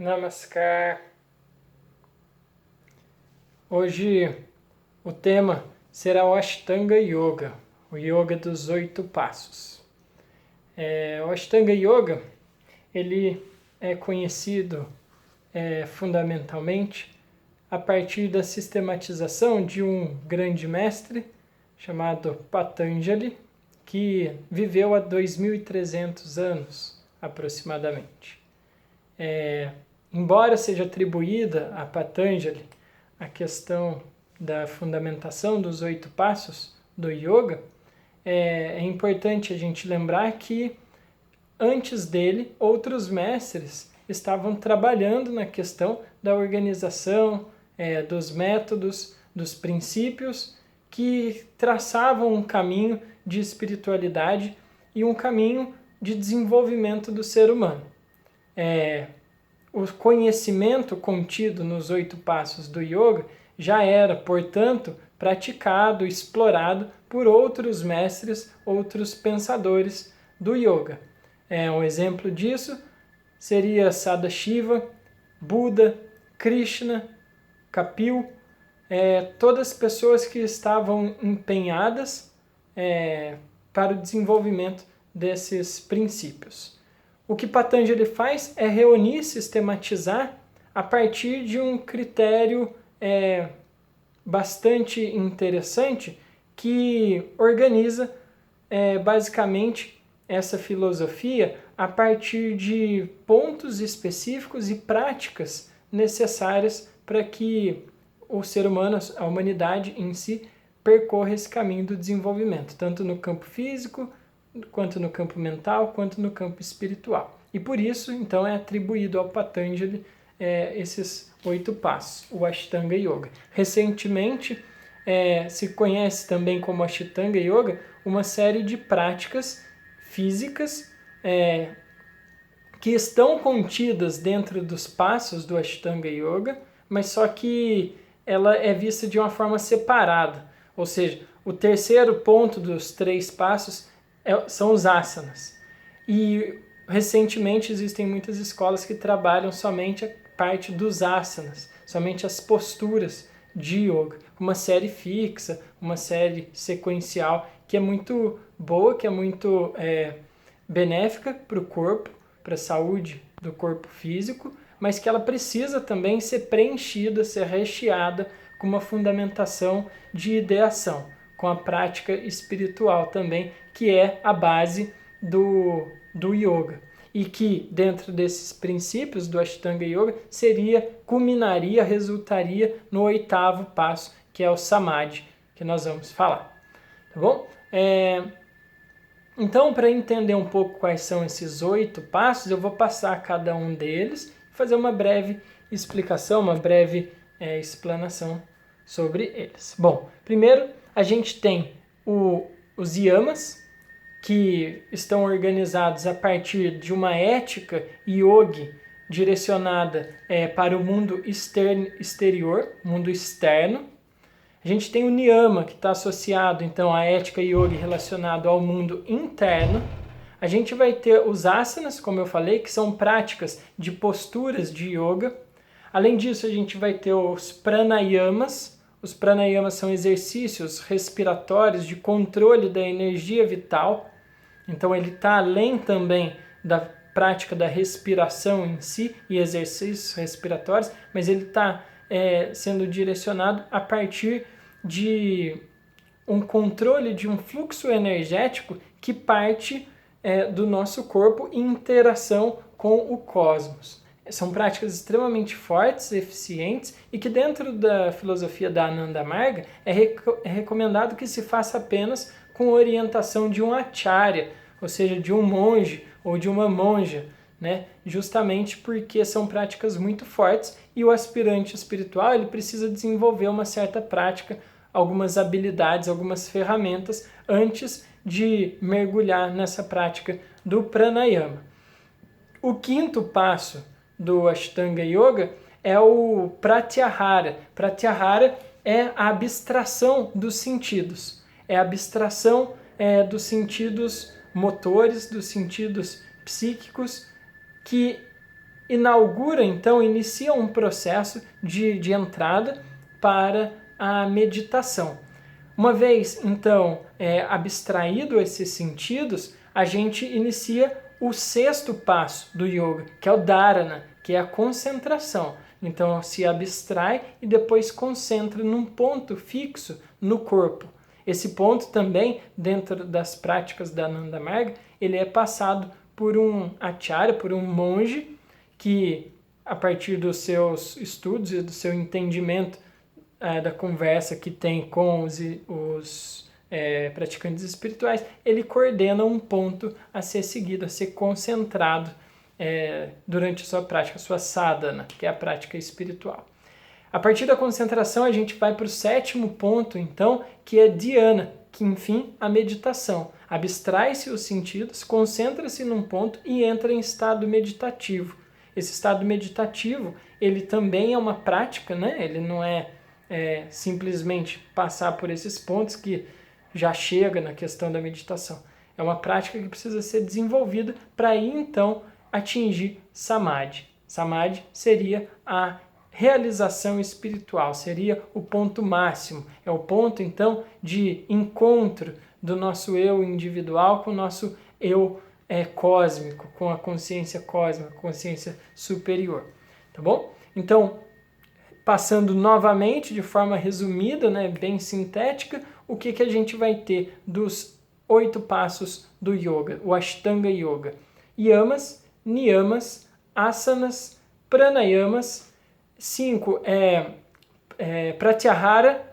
Namaskar. Hoje o tema será o Ashtanga Yoga, o Yoga dos 8 passos. O Ashtanga Yoga ele é conhecido fundamentalmente a partir da sistematização de um grande mestre chamado Patanjali, que viveu há 2.300 anos aproximadamente. Embora seja atribuída a Patanjali a questão da fundamentação dos 8 passos do yoga, é importante a gente lembrar que antes dele, outros mestres estavam trabalhando na questão da organização, dos métodos, dos princípios que traçavam um caminho de espiritualidade e um caminho de desenvolvimento do ser humano. O conhecimento contido nos 8 passos do yoga já era, portanto, praticado, explorado por outros mestres, outros pensadores do yoga. Um exemplo disso seria Sadashiva, Buda, Krishna, Kapil, todas as pessoas que estavam empenhadas para o desenvolvimento desses princípios. O que Patanjali faz é reunir e sistematizar a partir de um critério bastante interessante que organiza basicamente essa filosofia a partir de pontos específicos e práticas necessárias para que o ser humano, a humanidade em si, percorra esse caminho do desenvolvimento, tanto no campo físico, quanto no campo mental, quanto no campo espiritual. E por isso, então, é atribuído ao Patanjali esses 8 passos, o Ashtanga Yoga. Recentemente, se conhece também como Ashtanga Yoga uma série de práticas físicas que estão contidas dentro dos passos do Ashtanga Yoga, mas só que ela é vista de uma forma separada. Ou seja, o terceiro ponto dos 3 passos são os asanas. E recentemente existem muitas escolas que trabalham somente a parte dos asanas, somente as posturas de yoga, uma série fixa, uma série sequencial, que é muito boa, que é muito benéfica para o corpo, para a saúde do corpo físico, mas que ela precisa também ser preenchida, ser recheada com uma fundamentação de ideação, com a prática espiritual também, que é a base do yoga. E que, dentro desses princípios do Ashtanga Yoga, culminaria, resultaria no 8º passo, que é o Samadhi, que nós vamos falar. Tá bom? Então, para entender um pouco quais são esses 8 passos, eu vou passar cada um deles e fazer uma breve explicação, uma breve explanação sobre eles. Bom, primeiro a gente tem os yamas, que estão organizados a partir de uma ética yogi direcionada para o mundo exterior, mundo externo. A gente tem o niyama, que está associado então à ética yogi relacionado ao mundo interno. A gente vai ter os asanas, como eu falei, que são práticas de posturas de yoga. Além disso, a gente vai ter os pranayamas. Os pranayamas são exercícios respiratórios de controle da energia vital. Então ele está além também da prática da respiração em si e exercícios respiratórios, mas ele está sendo direcionado a partir de um controle de um fluxo energético que parte do nosso corpo em interação com o cosmos. São práticas extremamente fortes, eficientes e que dentro da filosofia da Ananda Marga é recomendado que se faça apenas com orientação de um acharya, ou seja, de um monge ou de uma monja, né? Justamente porque são práticas muito fortes e o aspirante espiritual ele precisa desenvolver uma certa prática, algumas habilidades, algumas ferramentas antes de mergulhar nessa prática do pranayama. O 5º passo do Ashtanga Yoga é o Pratyahara. Pratyahara é a abstração dos sentidos, é a abstração dos sentidos motores, dos sentidos psíquicos, que inaugura, então, inicia um processo de entrada para a meditação. Uma vez, então, abstraído esses sentidos, a gente inicia o sexto passo do yoga, que é o dharana, que é a concentração. Então, se abstrai e depois concentra num ponto fixo no corpo. Esse ponto também, dentro das práticas da Ananda Marga, ele é passado por um acharya, por um monge, que, a partir dos seus estudos e do seu entendimento da conversa que tem com os praticantes espirituais, ele coordena um ponto a ser seguido, a ser concentrado durante a sua prática, a sua sadhana, que é a prática espiritual. A partir da concentração, a gente vai para o sétimo ponto, então, que é dhyana, que, enfim, a meditação. Abstrai-se os sentidos, concentra-se num ponto e entra em estado meditativo. Esse estado meditativo, ele também é uma prática, né? Ele não é simplesmente passar por esses pontos que já chega na questão da meditação. É uma prática que precisa ser desenvolvida para aí, então, atingir samadhi. Samadhi seria a realização espiritual, seria o ponto máximo. É o ponto, então, de encontro do nosso eu individual com o nosso eu cósmico, com a consciência cósmica, consciência superior. Tá bom? Então, passando novamente, de forma resumida, né, bem sintética, o que a gente vai ter dos 8 passos do yoga, o Ashtanga Yoga. Yamas, niyamas, asanas, pranayamas, 5 pratyahara,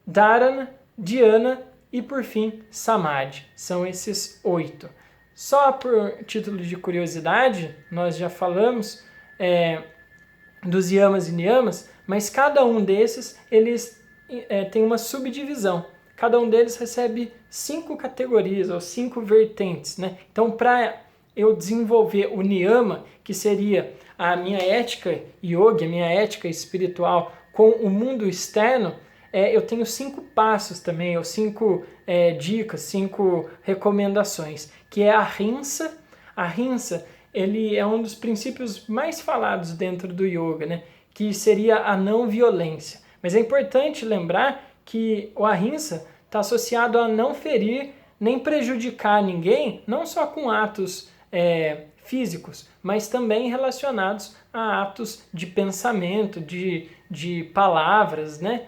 dharana, dhyana e, por fim, samadhi. São esses 8. Só por título de curiosidade, nós já falamos dos yamas e niyamas, mas cada um desses, eles tem uma subdivisão. Cada um deles recebe 5 categorias ou 5 vertentes, né? Então, para eu desenvolver o niyama, que seria a minha ética yoga, a minha ética espiritual com o mundo externo, eu tenho 5 passos também, ou 5 dicas, 5 recomendações, que é a ahimsa. A ahimsa, ele é um dos princípios mais falados dentro do yoga, né? Que seria a não violência. Mas é importante lembrar que o ahimsa está associado a não ferir nem prejudicar ninguém, não só com atos físicos, mas também relacionados a atos de pensamento, de palavras, né?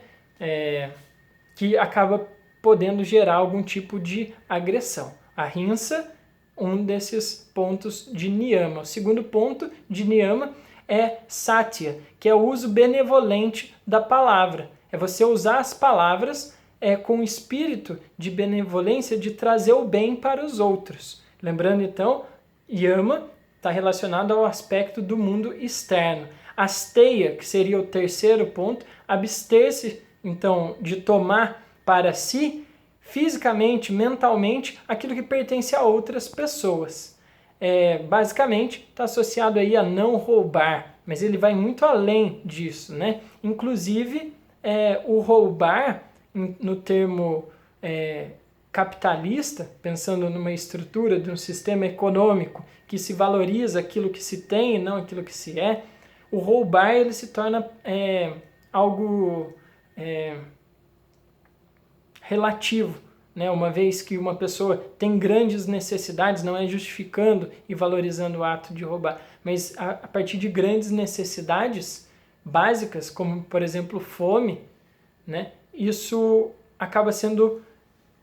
Que acaba podendo gerar algum tipo de agressão. A ahimsa, um desses pontos de niyama. O segundo ponto de niyama é satya, que é o uso benevolente da palavra. É você usar as palavras com o espírito de benevolência, de trazer o bem para os outros. Lembrando, então, yama está relacionado ao aspecto do mundo externo. Asteya, que seria o terceiro ponto, abster-se, então, de tomar para si, fisicamente, mentalmente, aquilo que pertence a outras pessoas. Basicamente, está associado aí a não roubar, mas ele vai muito além disso, né? Inclusive, o roubar, no termo capitalista, pensando numa estrutura de um sistema econômico que se valoriza aquilo que se tem e não aquilo que se é, o roubar ele se torna algo relativo, né? Uma vez que uma pessoa tem grandes necessidades, não é justificando e valorizando o ato de roubar, mas a partir de grandes necessidades básicas, como, por exemplo, fome, né? Isso acaba sendo,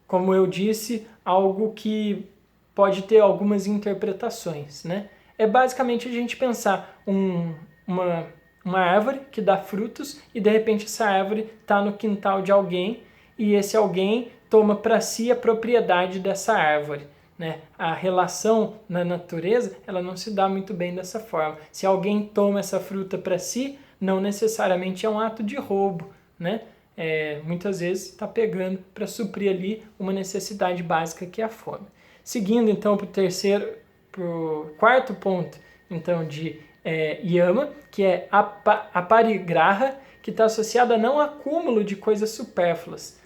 como eu disse, algo que pode ter algumas interpretações, né? É basicamente a gente pensar uma árvore que dá frutos e de repente essa árvore está no quintal de alguém e esse alguém toma para si a propriedade dessa árvore, né? A relação na natureza, ela não se dá muito bem dessa forma. Se alguém toma essa fruta para si, não necessariamente é um ato de roubo, né? Muitas vezes está pegando para suprir ali uma necessidade básica que é a fome. Seguindo então para o quarto ponto então de yama, que é aparigraha, que está associado a não acúmulo de coisas supérfluas.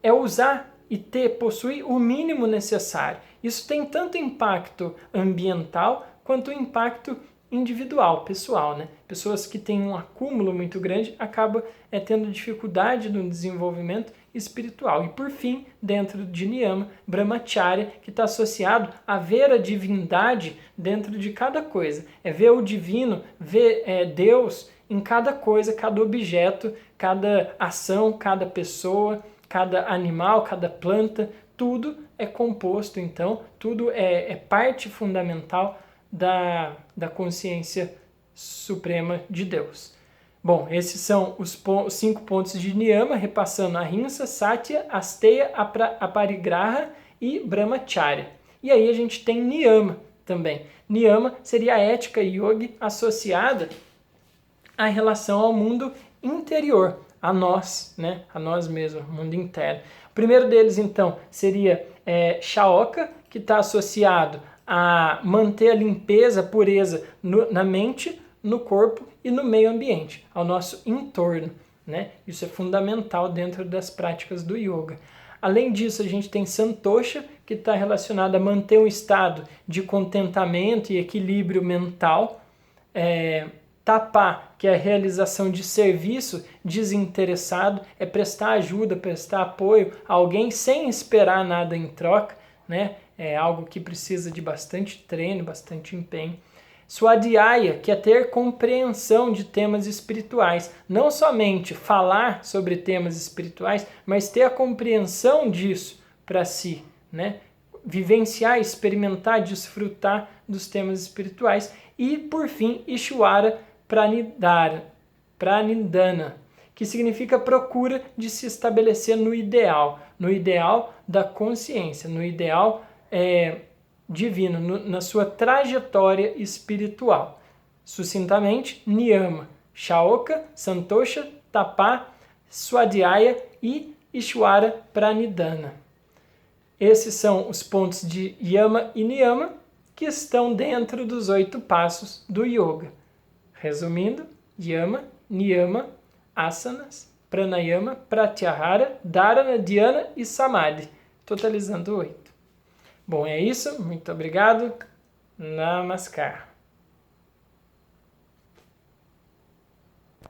Usar e possuir o mínimo necessário. Isso tem tanto impacto ambiental quanto impacto individual, pessoal, né? Pessoas que têm um acúmulo muito grande acabam tendo dificuldade no desenvolvimento espiritual. E por fim, dentro de Niyama, Brahmacharya, que está associado a ver a divindade dentro de cada coisa. É ver o divino, ver Deus em cada coisa, cada objeto, cada ação, cada pessoa, cada animal, cada planta, tudo é composto, então, tudo é parte fundamental da consciência suprema de Deus. Bom, esses são os 5 pontos de Niyama, repassando Ahimsa, Satya, Asteya, Aparigraha e Brahmacharya. E aí a gente tem Niyama também. Niyama seria a ética yogi associada à relação ao mundo interior, a nós, né? A nós mesmos, mundo interno. O primeiro deles, então, seria Shaoka, que está associado a manter a limpeza, a pureza na mente, no corpo e no meio ambiente, ao nosso entorno, né? Isso é fundamental dentro das práticas do yoga. Além disso, a gente tem Santosha, que está relacionado a manter um estado de contentamento e equilíbrio mental. Tapa, que é a realização de serviço desinteressado, é prestar ajuda, prestar apoio a alguém sem esperar nada em troca, né? É algo que precisa de bastante treino, bastante empenho. Swadhyaya, que é ter compreensão de temas espirituais. Não somente falar sobre temas espirituais, mas ter a compreensão disso para si, né? Vivenciar, experimentar, desfrutar dos temas espirituais. E, por fim, Ishvara Pranidhana, que significa procura de se estabelecer no ideal da consciência, no ideal divino, na sua trajetória espiritual. Sucintamente, Niyama, Shaoka, Santosha, Tapa, Swadhyaya e Ishvara Pranidhana. Esses são os pontos de Yama e Niyama que estão dentro dos 8 passos do yoga. Resumindo, Yama, Niyama, Asanas, Pranayama, Pratyahara, Dharana, Dhyana e Samadhi, totalizando 8. Bom, é isso. Muito obrigado. Namaskar.